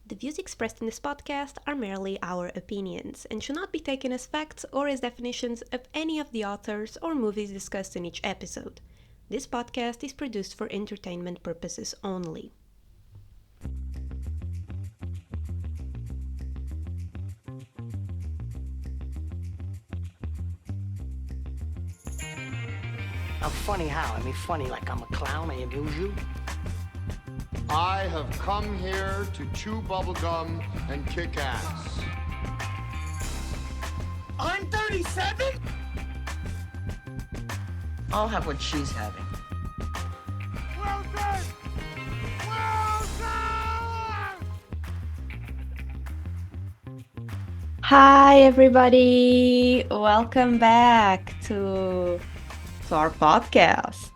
The views expressed in this podcast are merely our opinions and should not be taken as facts or as definitions of any of the authors or movies discussed in each episode. This podcast is produced for entertainment purposes only. I'm funny how? I mean, funny like I'm a clown, I amuse you? I have come here to chew bubblegum and kick ass. I'm 37? I'll have what she's having. Well done! Well done! Hi everybody! Welcome back to our podcast.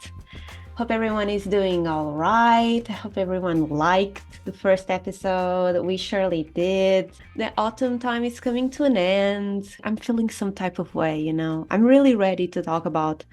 Hope everyone is doing all right. I hope everyone liked the first episode. We surely did. The autumn time is coming to an end. I'm feeling some type of way, you know. I'm really ready to talk about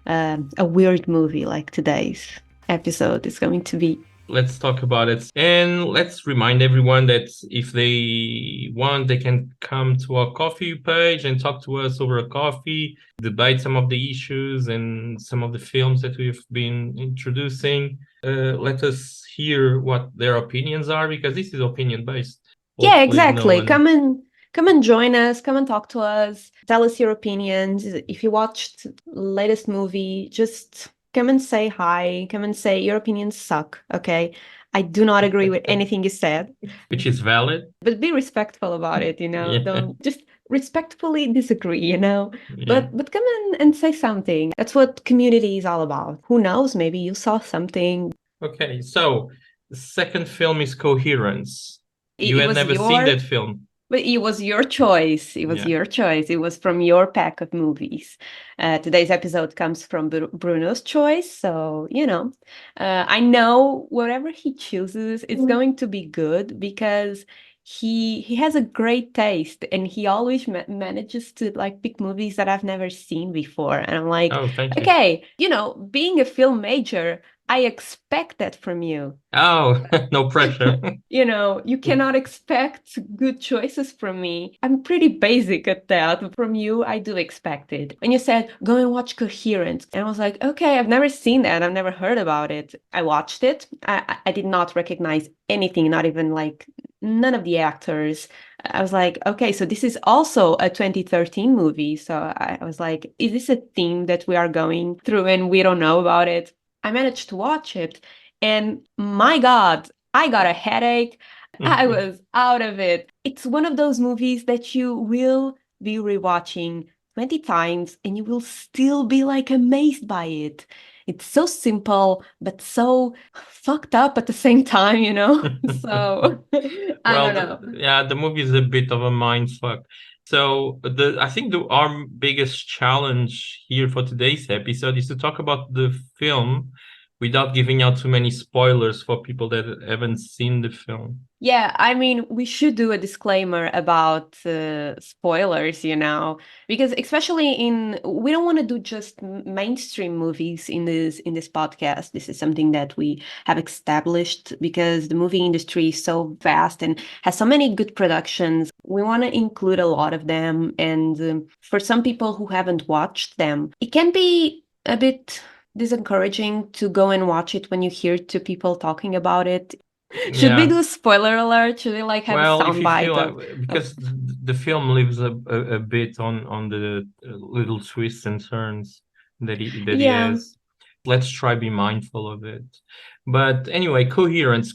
a weird movie like today's episode is going to be. Let's talk about it. And let's remind everyone that if they want, they can come to our coffee page and talk to us over a coffee, debate some of the issues and some of the films that we've been introducing. Let us hear what their opinions are, because this is opinion based. Yeah, exactly. Come and join us. Come and talk to us. Tell us your opinions. If you watched latest movie, just come and say hi. Come and say your opinions suck. Okay, I do not agree with anything you said, which is valid, but be respectful about it. You know, Yeah. don't just respectfully disagree. You know, Yeah. but come in and say something. That's what community is all about. Who knows? Maybe you saw something. Okay, so the second film is Coherence. You It had was never seen that film. But it was your choice. It was Yeah. your choice. It was from your pack of movies. Today's episode comes from Bruno's choice. So, you know, I know whatever he chooses, it's going to be good because he has a great taste and he always manages to like pick movies that I've never seen before. And I'm like, Oh, thank you. okay, you know, being a film major, I expect that from you. Oh, no pressure. You know, you cannot expect good choices from me. I'm pretty basic at that. From you, I do expect it. And you said, go and watch Coherence. And I was like, okay, I've never seen that. I've never heard about it. I watched it. I did not recognize anything, not even like none of the actors. I was like, okay, so this is also a 2013 movie. So I was like, is this a theme that we are going through and we don't know about it? I managed to watch it. And my God, I got a headache. I was out of it. It's one of those movies that you will be rewatching 20 times and you will still be like amazed by it. It's so simple, but so fucked up at the same time, you know? So I don't know. The movie is a bit of a mind fuck. So I think our biggest challenge here for today's episode is to talk about the film without giving out too many spoilers for people that haven't seen the film. Yeah, I mean, we should do a disclaimer about spoilers, you know, because especially we don't want to do just mainstream movies in this podcast. This is something that we have established because the movie industry is so vast and has so many good productions. We want to include a lot of them, and for some people who haven't watched them, it can be a bit disencouraging to go and watch it when you hear two people talking about it. Should we do a spoiler alert? Should we like have a soundbite? Because the film lives a bit on the little twists and turns that he has. Let's try be mindful of it. But anyway, Coherence,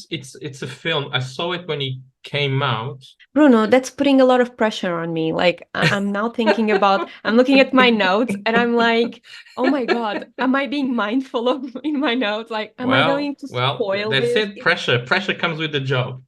it's a film. I saw it when it came out. Bruno, that's putting a lot of pressure on me. Like I'm now thinking about, I'm looking at my notes and I'm like, oh my God, am I being mindful of in my notes? Like, am I going to spoil that's this? it. Pressure comes with the job.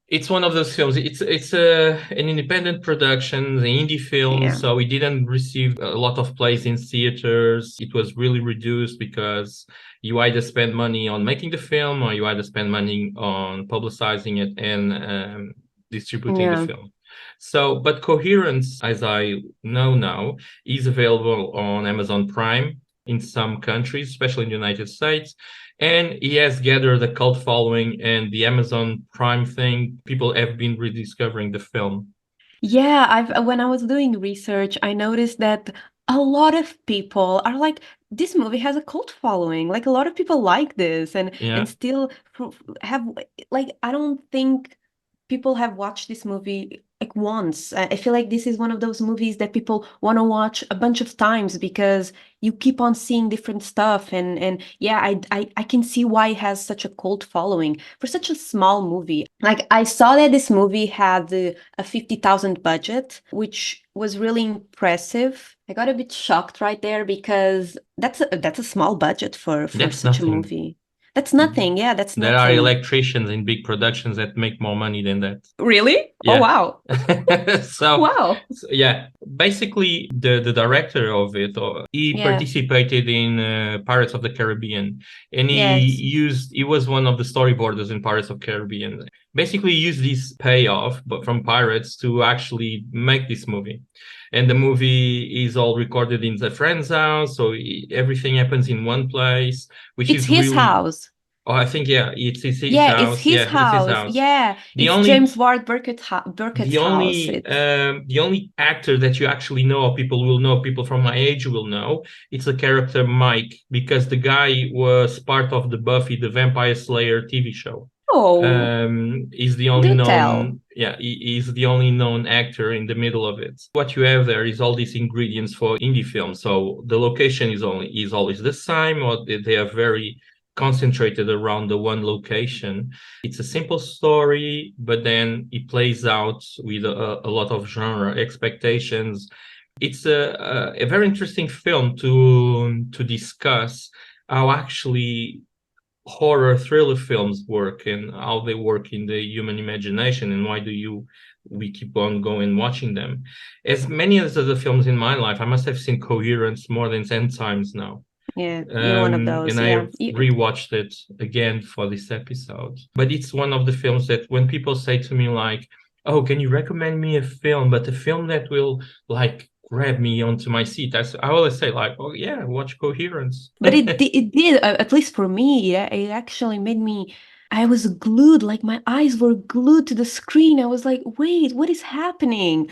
It's one of those films. It's an independent production, an indie film, so it didn't receive a lot of plays in theaters. It was really reduced because you either spend money on making the film or you either spend money on publicizing it and distributing the film. So, but Coherence, as I know now, is available on Amazon Prime. in some countries, especially in the United States. And he has gathered a cult following, and the Amazon Prime thing, people have been rediscovering the film. Yeah, when I was doing research, I noticed that a lot of people are like, this movie has a cult following. Like a lot of people like this and Yeah. still have like I don't think people have watched this movie like once. I feel like this is one of those movies that people want to watch a bunch of times because you keep on seeing different stuff and yeah, I can see why it has such a cult following for such a small movie. Like I saw that this movie had a 50,000 budget, which was really impressive. I got a bit shocked right there because that's a small budget for That's such a nothing. movie. That's nothing. Yeah, that's There are nothing. electricians in big productions that make more money than that. Really? Oh, Yeah. wow. So, Wow. yeah, basically the director of it, he Yeah. participated in Pirates of the Caribbean, and Yes. he was one of the storyboarders in Pirates of Caribbean. Basically, he used this payoff, but from Pirates to actually make this movie. And the movie is all recorded in the friend's house, so everything happens in one place, which It's is his really. house. Oh, I think yeah, it's his Yeah, it's house. his Yeah, it's his house. house. Yeah, The it's only James Byrkit's house. the only actor that you actually know, or people will know, people from my age will know, it's the character Mike, because the guy was part of the Buffy the Vampire Slayer TV show. Oh, He's the only do tell. known, yeah, he's the only known actor in the middle of it. What you have there is all these ingredients for indie film. So the location is always the same, or they are very concentrated around the one location. It's a simple story, but then it plays out with a lot of genre expectations. It's a very interesting film to discuss how actually horror thriller films work and how they work in the human imagination and why we keep on going watching them. As many as other films in my life, I must have seen Coherence more than 10 times now. Yeah, you're one of those. And Yeah. I rewatched it again for this episode. But it's one of the films that when people say to me like, "Oh, can you recommend me a film?" But a film that will like grab me onto my seat, I always say like, "Oh yeah, watch Coherence." But it did, at least for me, yeah, it actually made me, I was glued, like my eyes were glued to the screen. I was like, wait, what is happening?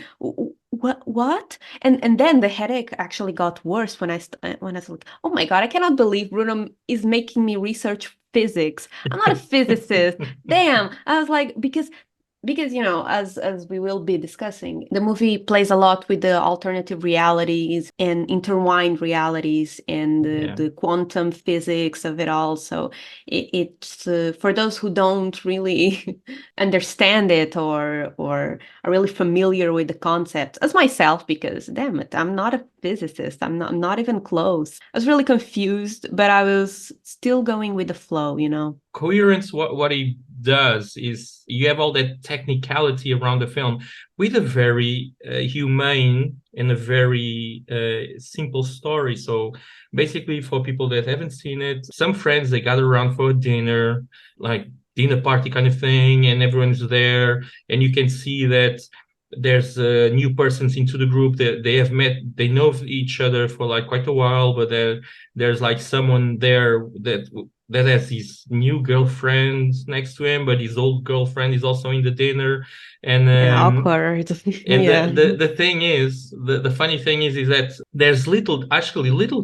What? And then the headache actually got worse when I was like, oh my God, I cannot believe Bruno is making me research physics. I'm not a physicist. Damn. I was like, because you know, as we will be discussing, the movie plays a lot with the alternative realities and intertwined realities and the quantum physics of it all. So it's for those who don't really understand it or are really familiar with the concept, as myself, because damn it, I'm not a physicist. I'm not even close. I was really confused, but I was still going with the flow, you know. Coherence, what he does is you have all that technicality around the film with a very humane and a very simple story. So basically, for people that haven't seen it, some friends, they gather around for a dinner, like dinner party kind of thing, and everyone's there, and you can see that there's new persons into the group that they have met, they know each other for like quite a while, but there's like someone there that has his new girlfriend next to him, but his old girlfriend is also in the dinner. And Yeah, awkward. and Yeah. the thing is, the funny thing is that there's little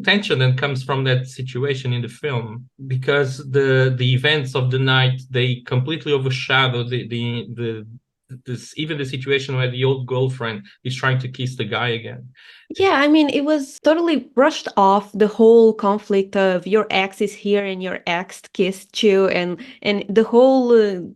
tension that comes from that situation in the film, because the events of the night, they completely overshadow even the situation where the old girlfriend is trying to kiss the guy again. Yeah, I mean, it was totally brushed off the whole conflict of your ex is here and your ex kissed you, and the whole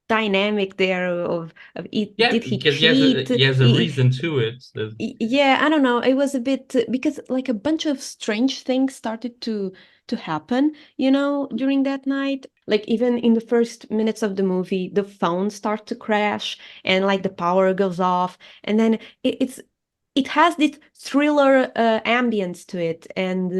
dynamic there of it, Yeah, did he because cheat? he has a reason to it. Yeah, I don't know. It was a bit because like a bunch of strange things started to happen, you know, during that night. Like even in the first minutes of the movie, the phone starts to crash and like the power goes off, and then it has this thriller ambience to it, and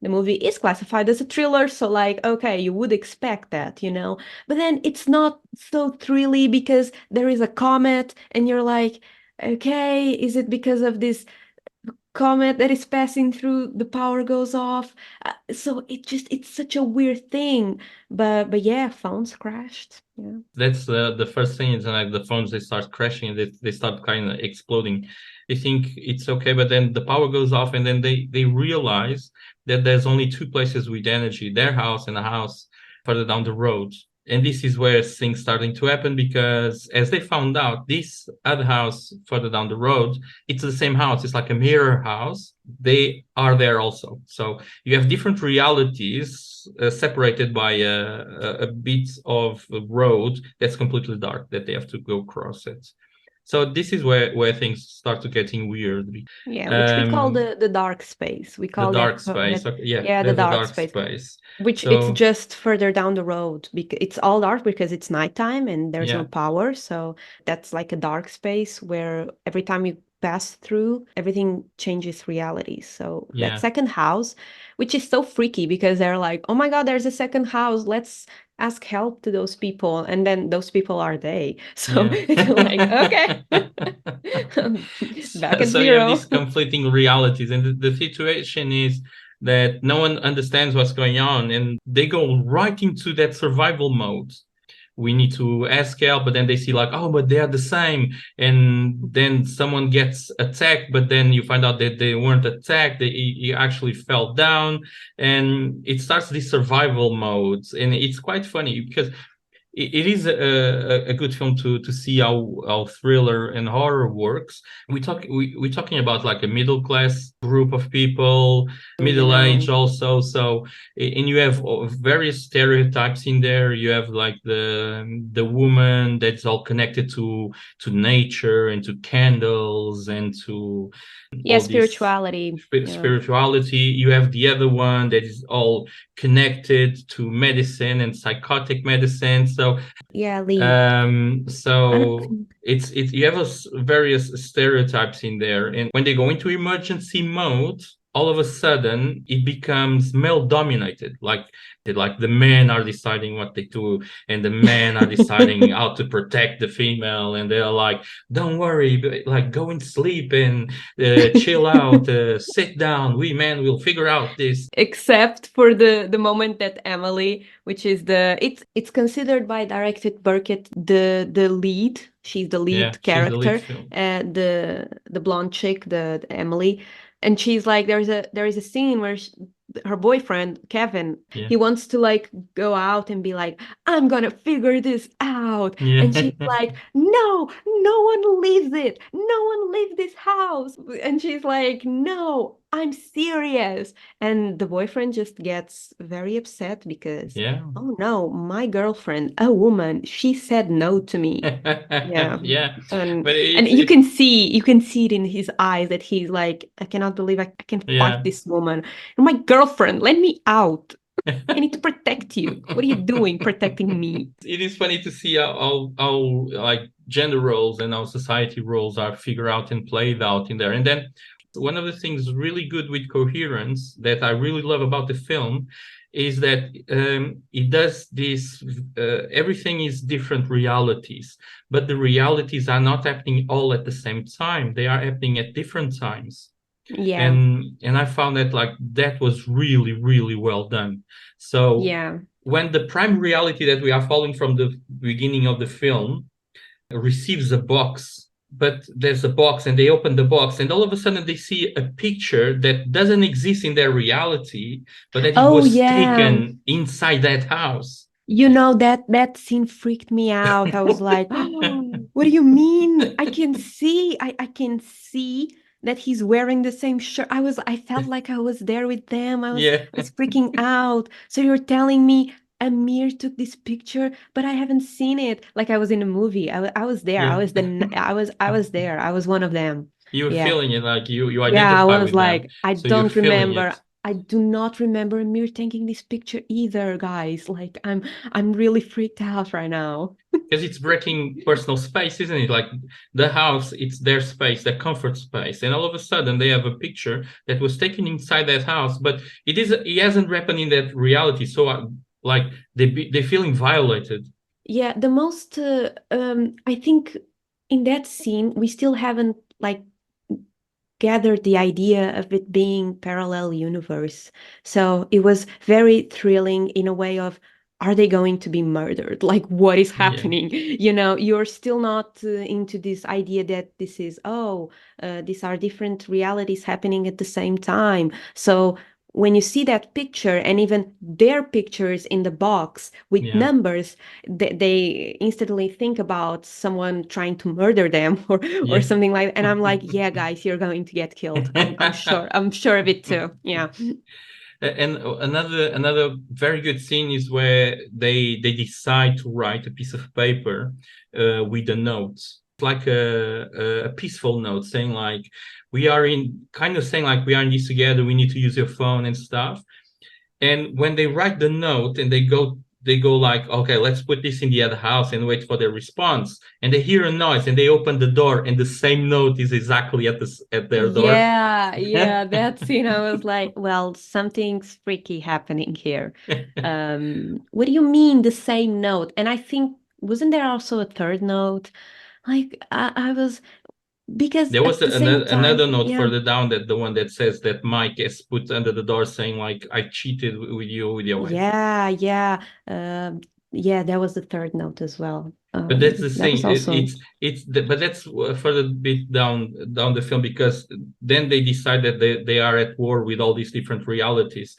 the movie is classified as a thriller, so like, okay, you would expect that, you know, but then it's not so thrilly because there is a comet, and you're like, okay, is it because of this comet that is passing through, the power goes off. So it's such a weird thing. But yeah, phones crashed. Yeah. That's the first thing is like the phones, they start crashing and they start kind of exploding. They think it's okay, but then the power goes off and then they realize that there's only two places with energy, their house and a house further down the road. And this is where things starting to happen, because as they found out, this other house further down the road, it's the same house. It's like a mirror house. They are there also. So you have different realities separated by a bit of road that's completely dark that they have to go across it. So this is where things start to getting weird. Yeah, which we call the dark space. We call the dark that, space. Okay, yeah, yeah, the there's a dark dark space. space. Which So it's just further down the road because it's all dark because it's nighttime and there's no yeah, power. So that's like a dark space where every time you pass through, everything changes reality. So that yeah, second house, which is so freaky because they're like, oh my God, there's a second house. Let's ask help to those people. And then those people are they. So yeah. it's like, okay, back at So you have zero. these conflicting realities, and the situation is that no one understands what's going on, and they go right into that survival mode. We need to ask help, but then they see like, oh, but they are the same, and then someone gets attacked, but then you find out that they weren't attacked; he actually fell down, and it starts this survival mode, and it's quite funny because it is a good film to see how thriller and horror works. We're talking about like a middle class group of people, You middle know, age also. So and you have various stereotypes in there. You have like the woman that's all connected to nature and to candles and to yeah, all this spirituality. Yeah. spirituality. You have the other one that is all connected to medicine and psychotic medicine. So Yeah, Lee. I so don't it's you have various stereotypes in there, and when they go into emergency mode, all of a sudden it becomes male dominated. Like the men are deciding what they do, and the men are deciding how to protect the female, and they're like, "Don't worry, like go and sleep and chill out, sit down. We men will figure out this." except for the moment that Emily, which is it's considered by directed Burkett the lead. She's the Yeah, lead she's the lead character, film. the blonde chick, the Emily, and she's like there is a scene where her boyfriend Kevin, Yeah, he wants to like go out and be like, I'm gonna figure this out, yeah, and she's like, no one leaves it, no one leaves this house, and she's like, no, I'm serious. And the boyfriend just gets very upset because, yeah. oh no, my girlfriend, a woman, she said no to me. Yeah. Yeah, And but and it's you it can see it in his eyes that he's like, I cannot believe I can fight yeah. this woman. My girlfriend, let me out. I need to protect you. What are you doing protecting me? It is funny to see how like gender roles and how society roles are figured out and played out in there. And then one of the things really good with Coherence that I really love about the film is that it does this. Everything is different realities, but the realities are not happening all at the same time. They are happening at different times. Yeah. And I found that like that was really, really well done. So Yeah. when the prime reality that we are following from the beginning of the film receives a box, but there's a box and they open the box and all of a sudden they see a picture that doesn't exist in their reality, but that it Oh was yeah. taken inside that house. You know that scene freaked me out. I was like, oh, what do you mean? I can see that he's wearing the same shirt. I felt like I was there with them. Yeah. I was freaking out. So you're telling me Amir took this picture, but I haven't seen it. Like I was in a movie. I was there. Yeah. I was there. I was one of them. You were Yeah. feeling it, like you Yeah, I identify was with them. like, I So you're don't feeling remember. it. I do not remember Amir taking this picture either, guys. Like I'm really freaked out right now. Because it's breaking personal space, isn't it? Like the house, it's their space, their comfort space, and all of a sudden they have a picture that was taken inside that house, but it hasn't happened in that reality. So like they're feeling violated. Yeah, the most I think in that scene we still haven't like gathered the idea of it being parallel universe. So it was very thrilling in a way of, are they going to be murdered? Like, what is happening? You know, you're still not into this idea that this is, these are different realities happening at the same time. So when you see that picture and even their pictures in the box with numbers, they instantly think about someone trying to murder them or something like that. And I'm like, yeah, guys, you're going to get killed. I'm sure. I'm sure of it too. Yeah. And another very good scene is where they decide to write a piece of paper with a note, like a peaceful note saying like, we are in this together, we need to use your phone and stuff. And when they write the note and they go like, okay, let's put this in the other house and wait for their response. And they hear a noise and they open the door and the same note is exactly at their door. Yeah, that scene, I was like, well, something's freaky happening here. What do you mean the same note? And I think, wasn't there also a third note? Like, I was, because there was at the same time, another note further down, that the one that says that Mike has put under the door saying like, I cheated with you with your wife. Yeah. That was the third note as well. But that's the That thing. was also, But that's further bit down the film, because then they decide that they are at war with all these different realities,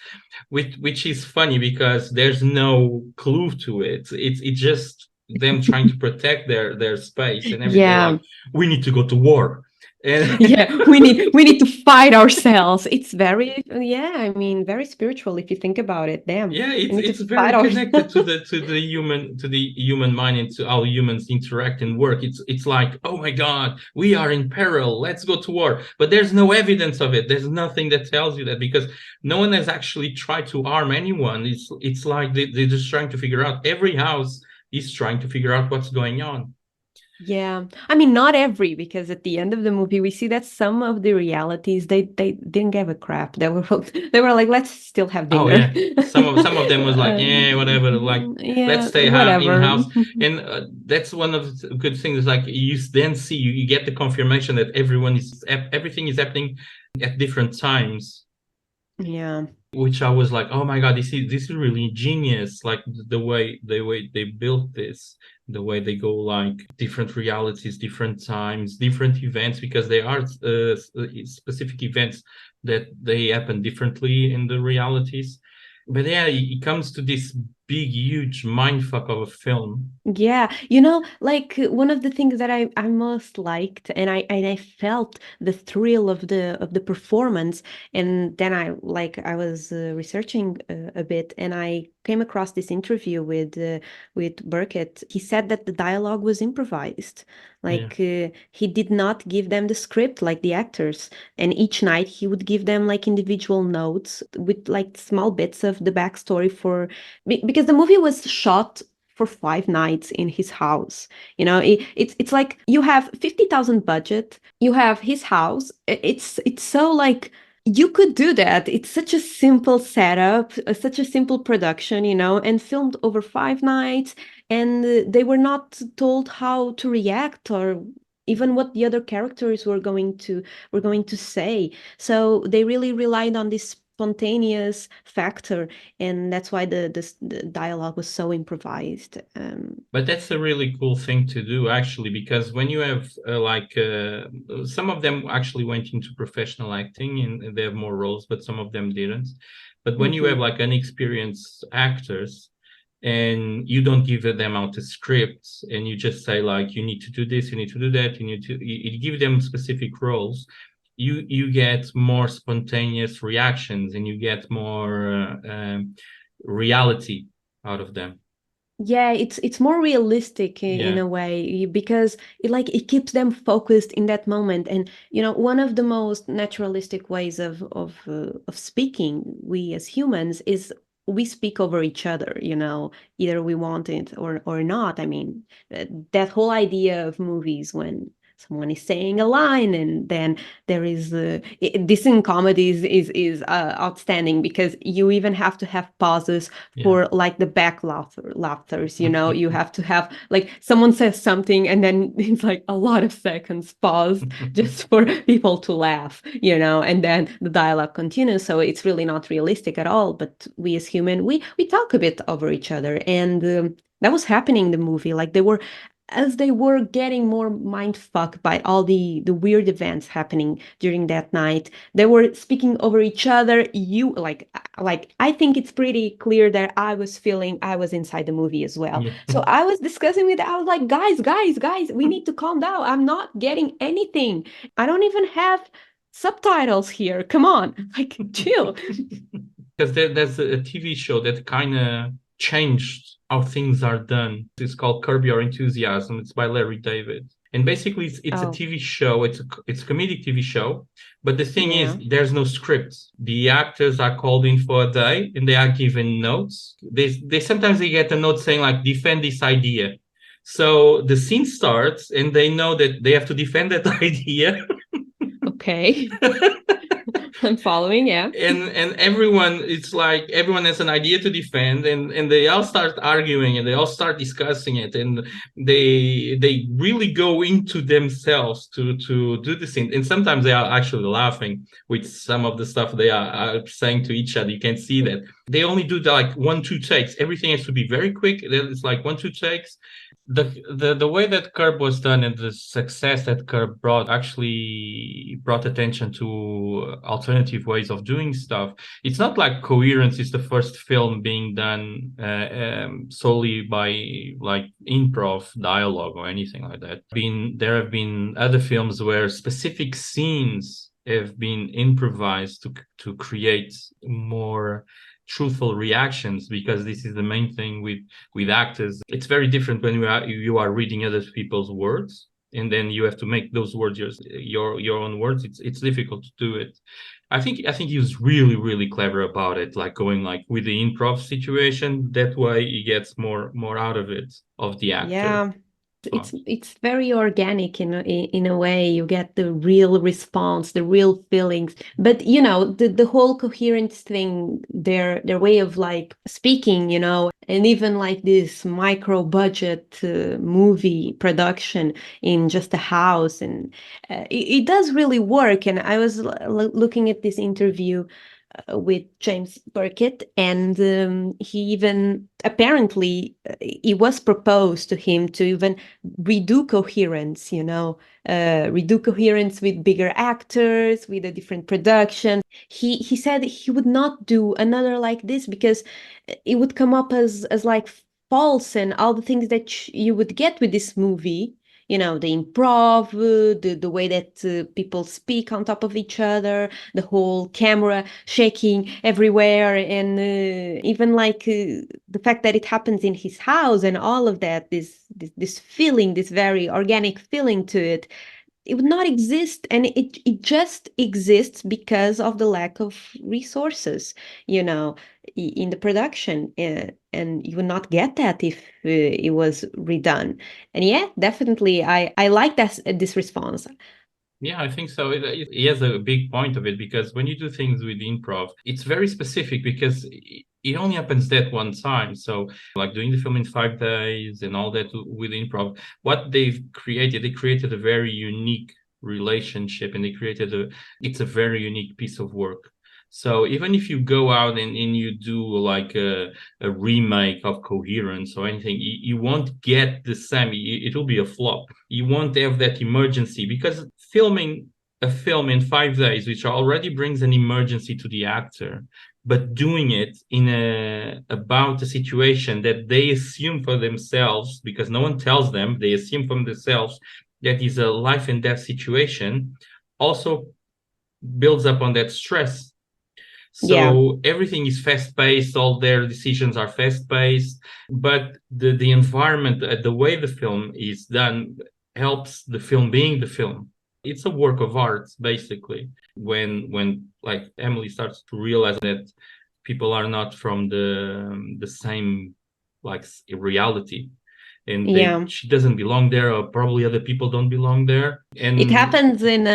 which is funny because there's no clue to it. It's just them trying to protect their space and everything. yeah. Like, we need to go to war. And Yeah, we need to fight ourselves. It's very, I mean, very spiritual if you think about it. Damn. yeah, We need it's to very fight connected to the human mind and to how humans interact and work. It's like, oh my God, we are in peril, let's go to war. But there's no evidence of it. There's nothing that tells you that, because no one has actually tried to harm anyone. It's like they're just trying to figure out, every house is trying to figure out what's going on. Yeah, I mean, not every, because at the end of the movie we see that some of the realities they didn't give a crap. They were like, let's still have dinner. Oh yeah, some of them was like, yeah, whatever, like, let's stay in house. And that's one of the good things. Like, you then see, you get the confirmation that everything is happening at different times. Yeah. Which I was like, oh my God, this is really genius. Like the way they built this, the way they go like different realities, different times, different events, because they are specific events that they happen differently in the realities. But yeah, it comes to this big, huge mindfuck of a film. Yeah, like one of the things that I most liked, and I felt the thrill of the performance, and then I was researching a bit, and I came across this interview with Byrkit. He said that the dialogue was improvised. Like he did not give them the script like the actors, and each night he would give them like individual notes with like small bits of the backstory because the movie was shot for 5 nights in his house. It's like you have 50,000 budget, you have his house. It's so like you could do that. It's such a simple setup, such a simple production, and filmed over 5 nights. And they were not told how to react or even what the other characters were going to say. So they really relied on this spontaneous factor, and that's why the dialogue was so improvised. But that's a really cool thing to do, actually, because when you have some of them actually went into professional acting and they have more roles, but some of them didn't. But when you have like inexperienced actors and you don't give them out a script and you just say like, you need to do this, you need to do that, you give them specific roles, you get more spontaneous reactions and you get more reality out of them. Yeah, it's more realistic in a way, because it keeps them focused in that moment. And one of the most naturalistic ways of speaking, we as humans, is we speak over each other, either we want it or not. I mean, that whole idea of movies, when someone is saying a line, and then there is this in comedies is outstanding, because you even have to have pauses for like the back laughters, you know. You have to have like someone says something and then it's like a lot of seconds paused just for people to laugh, you know, and then the dialogue continues. So it's really not realistic at all, but we as human, we talk a bit over each other, and that was happening in the movie. Like they were getting more mind fucked by all the weird events happening during that night, they were speaking over each other. You like I think it's pretty clear that I was feeling I was inside the movie as well. So I was discussing with, I was like, guys, we need to calm down. I'm not getting anything. I don't even have subtitles here. Come on, like chill. Because there's a TV show that kind of changed how things are done. It's called Curb Your Enthusiasm. It's by Larry David. And basically, it's a TV show. It's a comedic TV show. But the thing is, there's no script. The actors are called in for a day and they are given notes. They sometimes they get a note saying like, defend this idea. So the scene starts and they know that they have to defend that idea. Okay. I'm following, yeah. And everyone, it's like everyone has an idea to defend, and they all start arguing and they all start discussing it, and they really go into themselves to do this thing. And sometimes they are actually laughing with some of the stuff they are saying to each other. You can see that they only do like 1-2 takes. Everything has to be very quick. It's like 1-2 takes. The way that Curb was done and the success that Curb brought actually brought attention to alternative ways of doing stuff. It's not like Coherence is the first film being done solely by like improv dialogue or anything like that. There have been other films where specific scenes have been improvised to create more truthful reactions, because this is the main thing with actors. It's very different when you are reading other people's words and then you have to make those words your own words. It's difficult to do it. I think he was really, really clever about it, like going like with the improv situation. That way he gets more out of it, of the actor. Yeah. It's very organic in a way. You get the real response, the real feelings. But you know, the whole Coherence thing, their way of like speaking, you know, and even like this micro budget movie production in just a house, and it does really work. And I was looking at this interview with James Byrkit, and he even apparently it was proposed to him to even redo Coherence, you know, redo Coherence with bigger actors, with a different production. He said he would not do another like this because it would come up as like false, and all the things that you would get with this movie, you know, the improv, the way that people speak on top of each other, the whole camera shaking everywhere, and even like the fact that it happens in his house and all of that, this feeling, this very organic feeling to it. It would not exist, and it just exists because of the lack of resources, you know, in the production, and you would not get that if it was redone. And yeah, definitely, I like this response. Yeah, I think so. He has a big point of it, because when you do things with improv, it's very specific because it only happens that one time. So like doing the film in 5 days and all that with improv, what they created a very unique relationship, and it's a very unique piece of work. So even if you go out and you do like a remake of Coherence or anything, you won't get the same. It will be a flop. You won't have that emergency, because filming a film in 5 days, which already brings an emergency to the actor, but doing it about a situation that they assume for themselves, because no one tells them, they assume from themselves that is a life and death situation, also builds up on that stress. So everything is fast-paced, all their decisions are fast-paced, but the environment, the way the film is done, helps the film being the film. It's a work of art, basically. When like Emily starts to realize that people are not from the same like reality, and Yeah. she doesn't belong there, or probably other people don't belong there. And It happens in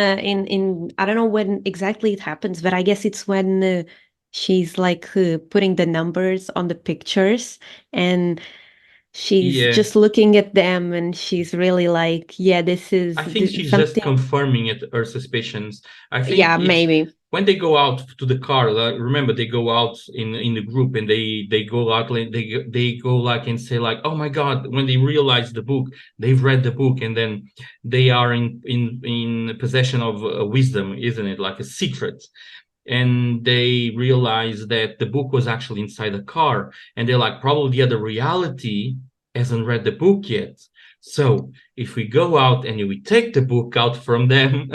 I don't know when exactly it happens, but I guess it's when she's like putting the numbers on the pictures, and she's yeah, just looking at them, and she's really like, yeah, this is I think she's just something. confirming it, her suspicions. I think Yeah, it's maybe. when they go out to the car. Remember, they go out in the group, and they go out like they go like and say like, "Oh my God!" When they realize the book, they've read the book, and then they are in possession of wisdom, isn't it? Like a secret. And they realize that the book was actually inside the car, and they're like, probably the other reality hasn't read the book yet. So if we go out and we take the book out from them,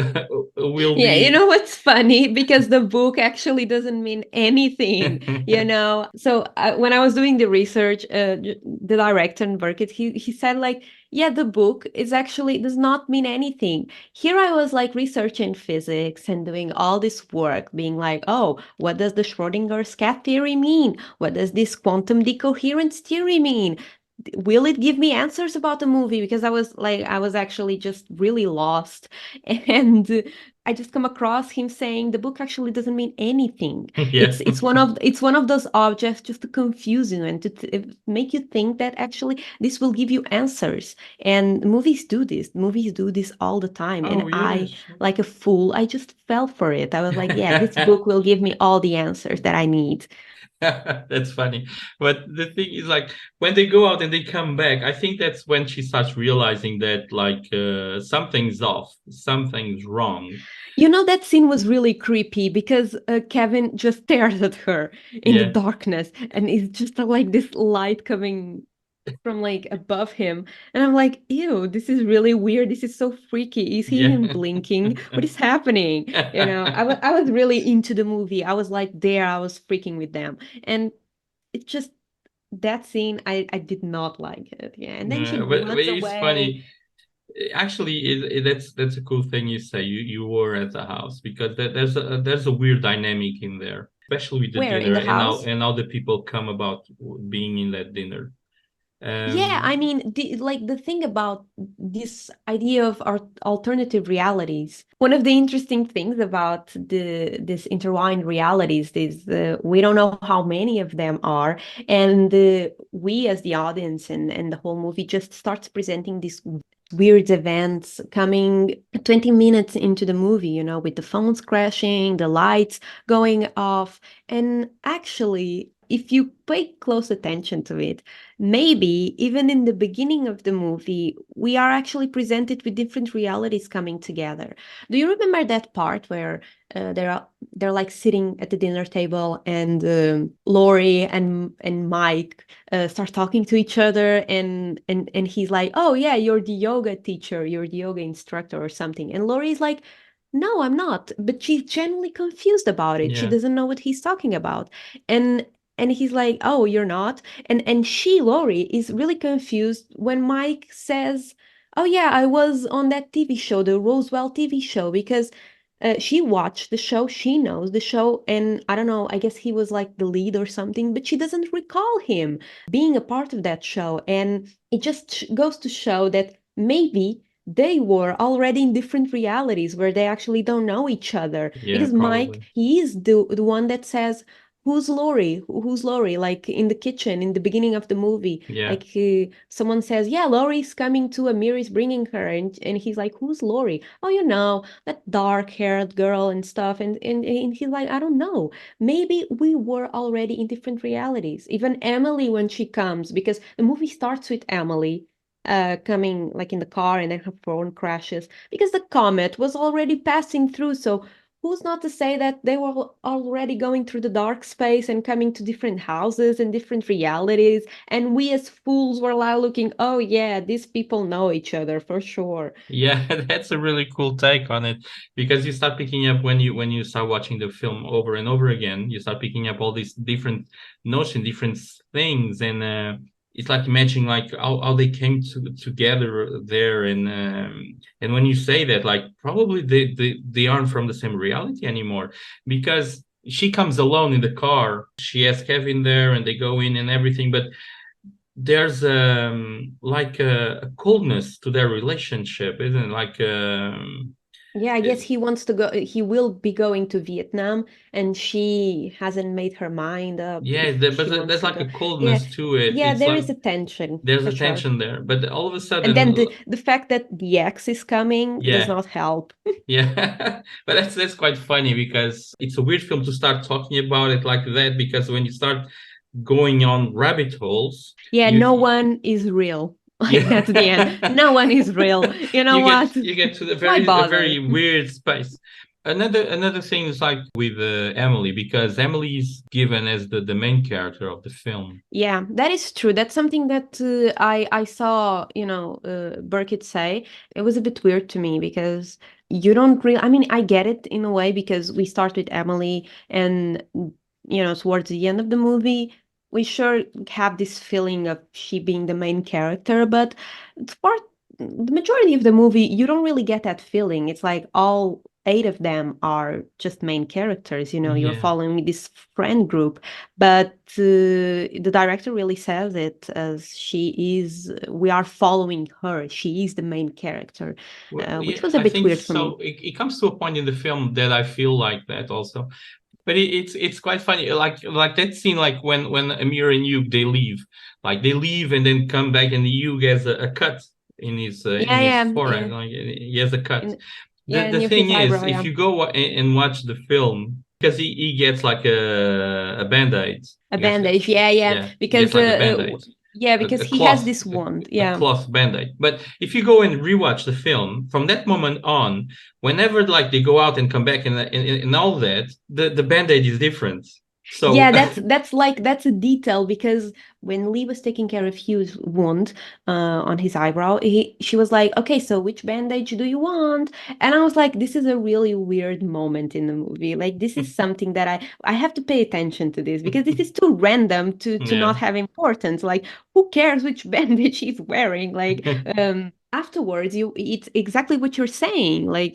we'll Yeah, you be know what's funny? Because the book actually doesn't mean anything, you know? So when I was doing the research, the director in Burkett, he said like, yeah, the book is actually does not mean anything. Here I was like researching physics and doing all this work, being like, oh, what does the Schrodinger's cat theory mean? What does this quantum decoherence theory mean? Will it give me answers about the movie? Because I was actually just really lost. And I just come across him saying the book actually doesn't mean anything. yeah. It's one of those objects just to confuse you and to make you think that actually this will give you answers. And movies do this. Movies do this all the time. And Oh I, yes. like a fool, I just fell for it. I was like, yeah, this book will give me all the answers that I need. That's funny. But the thing is, like, when they go out and they come back, I think that's when she starts realizing that, like, something's off, something's wrong. You know, that scene was really creepy because Kevin just stares at her in the Yeah, darkness, and it's just like this light coming from like above him. And I'm like, ew, this is really weird. This is so freaky. Is he even yeah. blinking? What is happening? You know, I was really into the movie. I was like there, I was freaking with them. And it's just that scene, I did not like it. Yeah. And then she But runs it's away. funny. Actually, that's a cool thing you say. You were at the house because there's a weird dynamic in there, especially with the Where? In dinner the and house? how the people come about being in that dinner. Yeah, I Um, mean, like the thing about this idea of alternative realities. One of the interesting things about this intertwined realities is we don't know how many of them are, and we as the audience and the whole movie just starts presenting these weird events coming 20 minutes into the movie, you know, with the phones crashing, the lights going off, and actually, if you pay close attention to it, maybe even in the beginning of the movie, we are actually presented with different realities coming together. Do you remember that part where they're like sitting at the dinner table, and Lori and Mike start talking to each other, and he's like, "Oh yeah, you're the yoga teacher, you're the yoga instructor or something," and Lori's like, "No, I'm not," but she's genuinely confused about it. She yeah, doesn't know what he's talking about, and and he's like, "Oh, you're not." And she, Lori, is really confused when Mike says, "Oh yeah, I was on that TV show, the Roswell TV show," because she watched the show, she knows the show, and I don't know, I guess he was like the lead or something, but she doesn't recall him being a part of that show. And it just goes to show that maybe they were already in different realities where they actually don't know each other. yeah, Because Mike, probably. he is the one that says, "Who's Lori? Who's Lori?" Like in the kitchen in the beginning of the movie, Yeah. like someone says, "Yeah, Lori's coming to. Amir is bringing her," and he's like, "Who's Lori?" "Oh, you know, that dark-haired girl and stuff." And he's like, "I don't know. Maybe we were already in different realities." Even Emily, when she comes, because the movie starts with Emily coming like in the car, and then her phone crashes because the comet was already passing through. So who's not to say that they were already going through the dark space and coming to different houses and different realities, and we as fools were now looking, "Oh yeah, these people know each other for sure." Yeah, that's a really cool take on it because you start picking up when you start watching the film over and over again, you start picking up all these different notions, different things, and it's like imagining like how they came together there, and when you say that, like probably they aren't from the same reality anymore because she comes alone in the car, she has Kevin there, and they go in and everything, but there's like a coldness to their relationship, isn't it? Like Yeah, I guess he wants to go, he will be going to Vietnam, and she hasn't made her mind up yeah, if she but wants there's to like go. a Yeah, coldness to it. yeah, It's there like is a tension there's for a sure. tension there, but all of a And then sudden, the fact that the ex is coming does yeah. not help. Yeah, but that's quite funny because it's a weird film to start talking about it like that, because when you start going on rabbit holes, Yeah, no you one is real. Like at the end, yeah, no one is real. You know what? you get to the Why a bother? very weird space. Another thing is like with Emily, because Emily is given as the main character of the film. Yeah, that is true. That's something that I saw, Burkett say. It was a bit weird to me because you don't really, I mean, I get it in a way because we start with Emily and towards the end of the movie, we sure have this feeling of she being the main character, but for the majority of the movie, you don't really get that feeling. It's like all eight of them are just main characters, you're Yeah. following this friend group, but the director really says it as we are following her. She is the main character, Well, which yeah, was a I bit think weird for so. me. It comes to a point in the film that I feel like that also. But it's quite funny, like that scene, like when Amir and Hugh they leave and then come back, and Hugh has a cut Yeah, in his yeah, forehead, yeah. like he has a cut. In, yeah, The near thing his is, eyebrow, if yeah. you go and watch the film, because he gets like a band-aid. A I guess, bandage, yeah, yeah, yeah, he gets because like a band-aid, yeah, because a he has cloth, this wand, a yeah. cloth band-aid. But if you go and rewatch the film from that moment on, whenever like they go out and come back and all that, the band-aid is different. So Yeah, that's a detail because when Lee was taking care of Hugh's wound on his eyebrow, she was like, "Okay, so which bandage do you want?" And I was like, "This is a really weird moment in the movie. Like, this is something that I have to pay attention to this because this is too random to yeah. not have importance. Like, who cares which bandage he's wearing? Like, afterwards, it's exactly what you're saying. Like,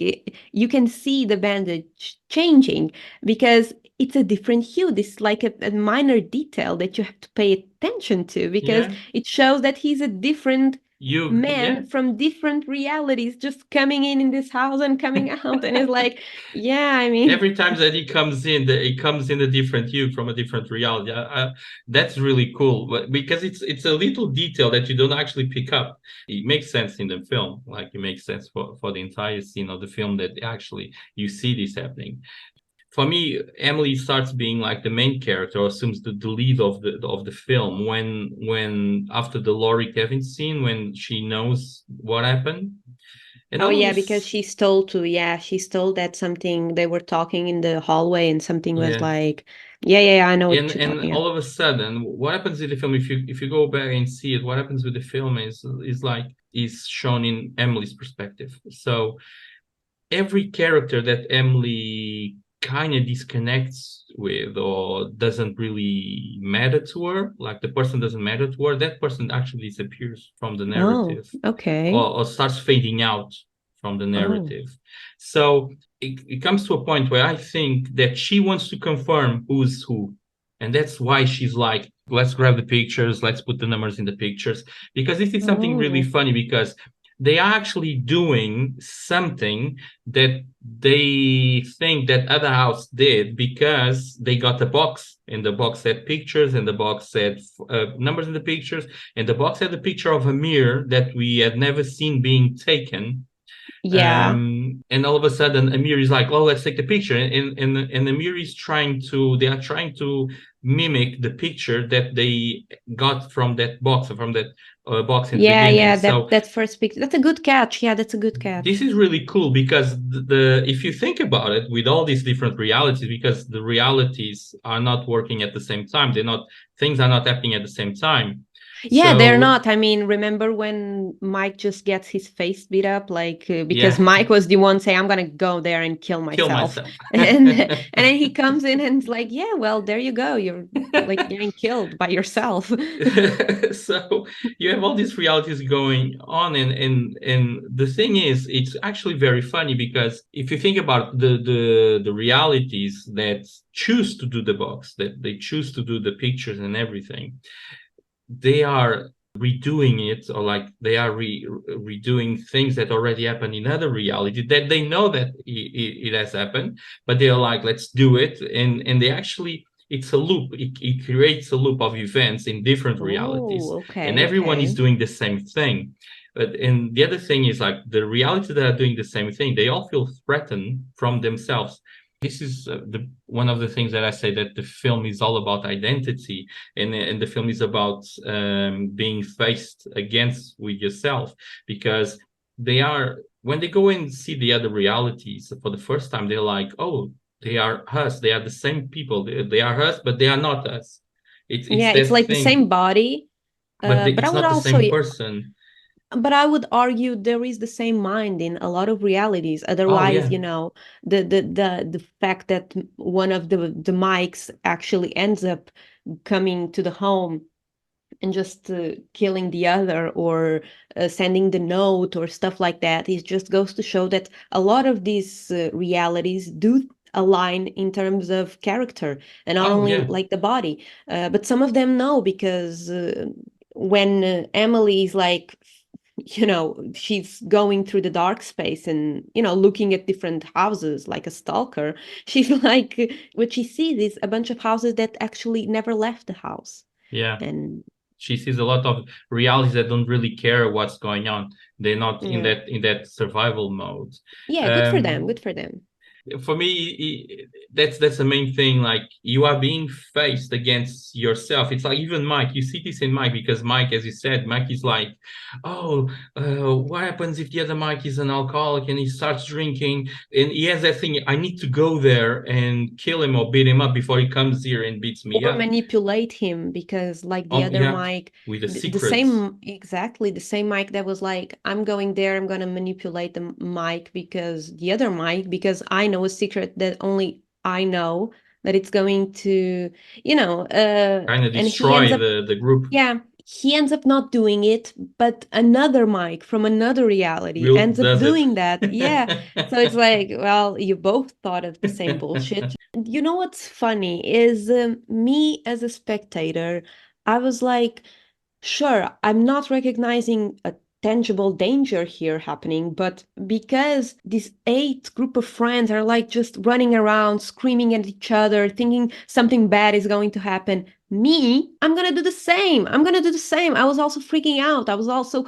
you can see the bandage changing because it's a different hue. This is like a minor detail that you have to pay attention to because Yeah. it shows that he's a different Yeah. man from different realities, just coming in this house and coming out. And it's like, yeah, I mean, Every time that he comes in, he comes in a different hue from a different reality. That's really cool, but because it's a little detail that you don't actually pick up. It makes sense in the film, like it makes sense for the entire scene of the film that actually you see this happening. For me, Emily starts being like the main character, or assumes the lead of the film when after the Laurie Kevin scene, when she knows what happened, and oh all of yeah, because us, she's told that something they were talking in the hallway and something was yeah. like, yeah, I know what you're And talking about. all of a sudden, what happens in the film, if you go back and see it, what happens with the film is like is shown in Emily's perspective. So every character that Emily kind of disconnects with or doesn't really matter to her, like the person doesn't matter to her, that person actually disappears from the Oh, narrative, okay. or starts fading out from the Oh, narrative. So it comes to a point where I think that she wants to confirm who's who. And that's why she's like, let's grab the pictures, let's put the numbers in the pictures. Because this is something really oh, funny, because they are actually doing something that they think that other house did, because they got a box, and the box had pictures, and the box had numbers in the pictures, and the box had a picture of a mirror that we had never seen being taken. yeah. And all of a sudden Amir is like, oh, let's take the picture, and Amir is they are trying to mimic the picture that they got from that box, from that box in the beginning. Yeah, So that first picture. That's a good catch. Yeah, that's a good this catch. is really cool, because the if you think about it, with all these different realities, because the realities are not working at the same time, things are not happening at the same time. Yeah, they're So not. I mean, remember when Mike just gets his face beat up, like because yeah, Mike was the one saying, "I'm gonna go there and kill kill myself," myself. and then he comes in and it's like, "Yeah, well, there you go. You're like getting killed by yourself." So you have all these realities going on, and the thing is, it's actually very funny, because if you think about the realities that choose to do the box, that they choose to do the pictures and everything, they are redoing it, or like they are redoing things that already happened in other reality that they know that it has happened, but they're like, let's do it. And they actually, it's a loop. It creates a loop of events in different realities, Oh, and okay, everyone is okay. doing the same thing. But and the other thing is like the reality that are doing the same thing, they all feel threatened from themselves. This is one of the things that I say, that the film is all about identity, and the film is about being faced against with yourself, because they are, when they go and see the other realities for the first time, they're like, oh, they are us, they are the same people, they are us, but they are not us. It's Yeah, it's that like the same thing, body, but but I it's would not the also, same person. but I would argue there is the same mind in a lot of realities. Oh Otherwise, yeah, the fact that one of the mics actually ends up coming to the home and just killing the other, or sending the note or stuff like that, it just goes to show that a lot of these realities do align in terms of character, and not oh only yeah, like the body. But some of them no, because when Emily is like, she's going through the dark space and, looking at different houses like a stalker, she's like, what she sees is a bunch of houses that actually never left the house. yeah. And She sees a lot of realities that don't really care what's going on. They're not yeah, in that survival mode. yeah, good for them, Um, good for them. for me, that's the main thing. Like, you are being faced against yourself. It's like, even Mike, you see this in Mike, because Mike, as you said, Mike is like, oh, what happens if the other Mike is an alcoholic and he starts drinking, and he has that thing, I need to go there and kill him or beat him up before he comes here and beats me Or up. manipulate him, because like the other Yeah, Mike, with the the secrets. same, exactly the same Mike that was like, I'm going there, I'm gonna manipulate the Mike, because the other Mike, because I know a secret that only I know, that it's going to, Kind of and he ends destroy up, the group. yeah, he ends up not doing it, but another Mike from another reality Will ends up does it. doing that. Yeah. So it's like, well, you both thought of the same bullshit. You know what's funny is, me as a spectator, I was like, sure, I'm not recognizing a tangible danger here happening, but because this 8 group of friends are like just running around, screaming at each other, thinking something bad is going to happen, me, I'm gonna do the same. I'm gonna do the same. I was also freaking out. I was also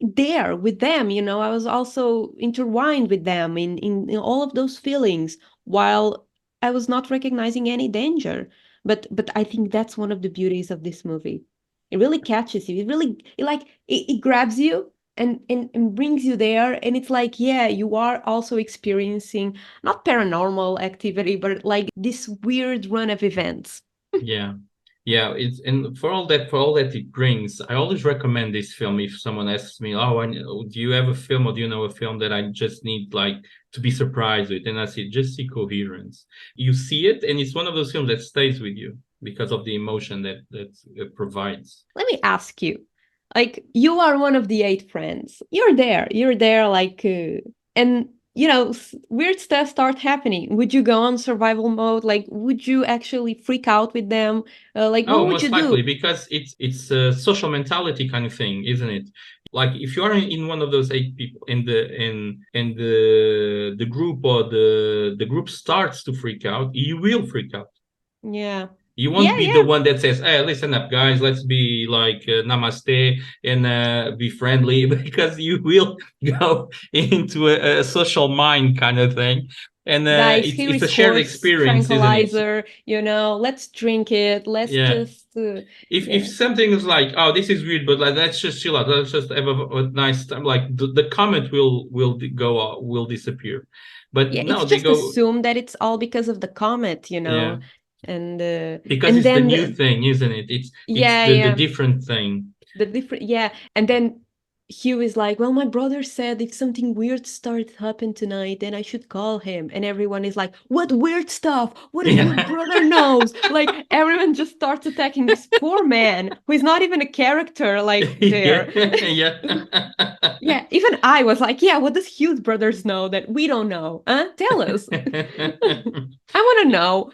there with them, I was also intertwined with them in all of those feelings, while I was not recognizing any danger. But I think that's one of the beauties of this movie. It really catches you. It really, it grabs you and brings you there. And it's like, yeah, you are also experiencing not paranormal activity, but like this weird run of events. Yeah. Yeah, it's, and for all that it brings, I always recommend this film if someone asks me, "Oh, do you have a film, or do you know a film that I just need like to be surprised with?" And I say, just see Coherence. You see it, and it's one of those films that stays with you because of the emotion that it provides. Let me ask you, like, you are one of the 8 friends. You're there, like, and weird stuff start happening. Would you go on survival mode? Like, would you actually freak out with them? Like, what Oh, would you most do? likely, because it's a social mentality kind of thing, isn't it? Like, if you are in one of those 8 people in the group, or the group starts to freak out, you will freak out. Yeah. You won't Yeah, be the yeah. one that says, "Hey, listen up, guys. Let's be like namaste and be friendly," because you will go into a social mind kind of thing, and Guys, here it's is a shared horse experience, isn't it? tranquilizer, let's drink it. Let's Yeah. just, If yeah. something is like, "Oh, this is weird," but like, let's just chill out, let's just have a nice time, like the comment will disappear. But Yeah, it's no, they just go, assumed that it's all because of the comet, yeah, and because and it's the then new thing, isn't it? It's yeah, the yeah. different thing. The different, yeah. And then Hugh is like, well, my brother said if something weird started to happen tonight, then I should call him. And everyone is like, what weird stuff? What if your Yeah. brother knows? Like, everyone just starts attacking this poor man who is not even a character, like, Yeah, there. yeah. Yeah, even I was like, yeah, what does Hugh's brothers know that we don't know? Huh? Tell us. I want to know.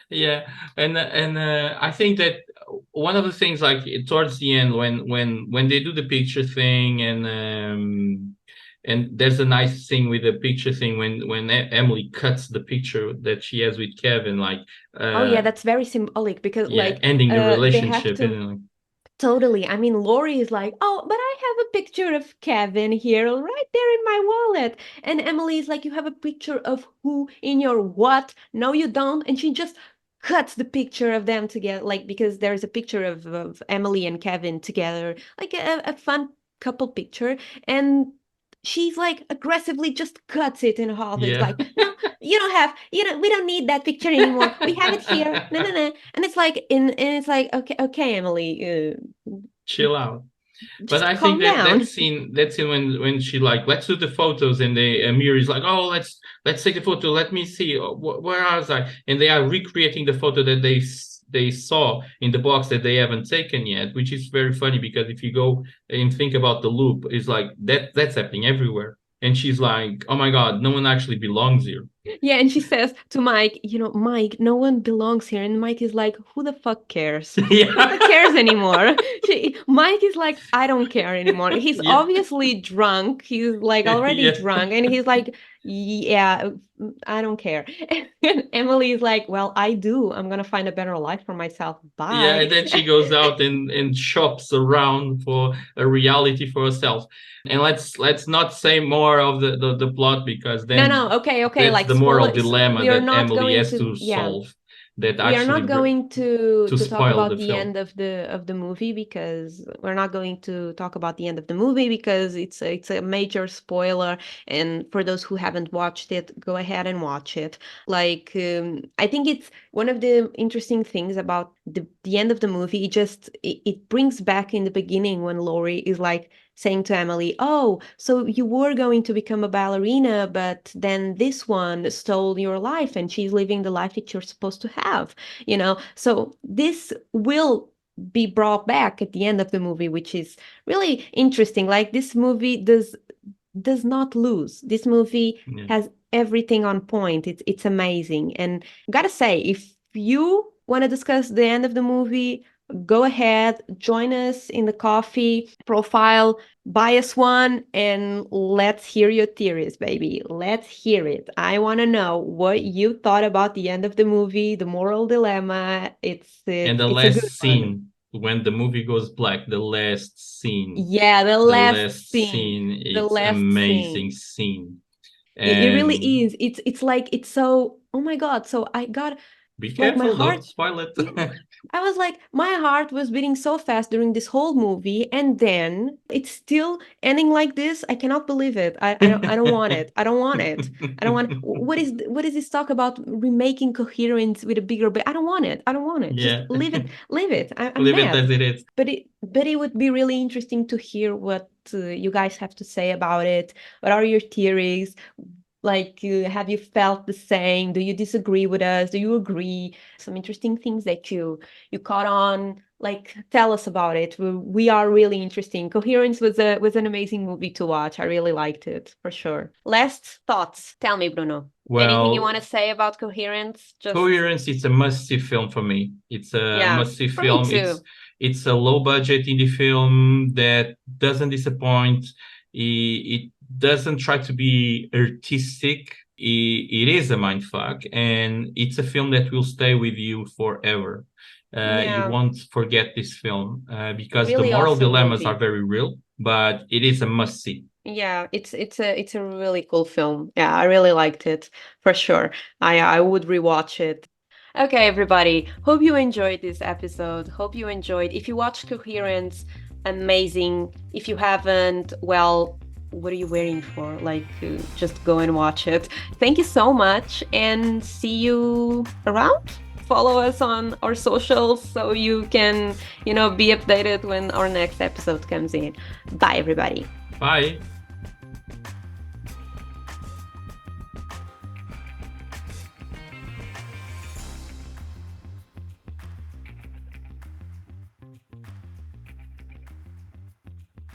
Yeah, and I think that one of the things, like towards the end, when they do the picture thing, and there's a nice thing with the picture thing when Emily cuts the picture that she has with Kevin, like Oh yeah, that's very symbolic because like ending the they have relationship, to. and Totally. I mean, Lori is like, oh, but I have a picture of Kevin here right there in my wallet. And Emily is like, you have a picture of who in your what? No, you don't. And she just cuts the picture of them together, like, because there's a picture of Emily and Kevin together, like a fun couple picture. And she's like aggressively just cuts it in half. It's yeah. like, no, we don't need that picture anymore. We have it here. No, no, no. And it's like, and it's like, okay, Emily, Chill out. But just I think calm that down. that scene when she like, let's do the photos, and they Amir is like, oh, let's take the photo, let me see, where was I, and they are recreating the photo that they saw in the box that they haven't taken yet, which is very funny, because if you go and think about the loop, it's like that's happening everywhere, and she's like, oh my god, no one actually belongs here. Yeah, and she says to Mike, Mike, no one belongs here. And Mike is like, who the fuck cares? Who the fuck Yeah. cares anymore? Mike is like, I don't care anymore. He's Yeah. obviously drunk. He's like already Yeah. drunk. And he's like, yeah, I don't care. And Emily is like, well, I do. I'm going to find a better life for myself. Yeah, Bye. and then she goes out and shops around for a reality for herself. And let's not say more of the plot, because No, then no. Okay. that's Like the moral spoilers. dilemma We are that not Emily going has to, to yeah. solve. That We are actually not going to talk spoil the about the film. end of the movie, because we're not going to talk about the end of the movie because it's a major spoiler. And for those who haven't watched it, go ahead and watch it. Like, I think it's one of the interesting things about the end of the movie. It brings back in the beginning when Laurie is like saying to Emily, oh, so you were going to become a ballerina, but then this one stole your life and she's living the life that you're supposed to have, So this will be brought back at the end of the movie, which is really interesting. Like, this movie does not lose. This movie Yeah. has everything on point. It's amazing. And gotta say, if you want to discuss the end of the movie, go ahead, join us in the coffee profile, buy us one, and let's hear your theories, baby. Let's hear it. I want to know what you thought about the end of the movie, the moral dilemma. And the It's a good last one. scene, when the movie goes black, the last scene. Yeah, the The last last scene. scene, The it's last amazing scene. scene. It really And is. It's like, it's so, oh my God. So I got, be like, my careful, heart. don't spoil it. I was like, my heart was beating so fast during this whole movie, and then it's still ending like this. I cannot believe it. I don't want it. I don't want it. I don't want. What is this talk about remaking Coherence with a bigger? But I don't want it. I don't want it. Just Yeah. leave it. Leave it. I'm Leave it as mad. it is. But it would be really interesting to hear what you guys have to say about it. What are your theories? Like, have you felt the same? Do you disagree with us? Do you agree? Some interesting things that you caught on. Like, tell us about it. We are really interesting. Coherence was an amazing movie to watch. I really liked it, for sure. Last thoughts. Tell me, Bruno. Anything you Well, want to say about Coherence? Just, Coherence, it's a must-see film for me. It's a yeah, must-see for me film. too. It's a low-budget indie film that doesn't disappoint. It doesn't try to be artistic. It is a mindfuck, and it's a film that will stay with you forever. You Yeah, won't forget this film, because the really moral awesome dilemmas are movie. very real, but it is a must-see. Yeah, it's a really cool film. Yeah, I really liked it, for sure. I would rewatch it. Okay, everybody. Hope you enjoyed this episode. Hope you enjoyed. If you watched Coherence, amazing. If you haven't, well, what are you waiting for? Like, just go and watch it. Thank you so much, and see you around. Follow us on our socials so you can, be updated when our next episode comes in. Bye, everybody. Bye.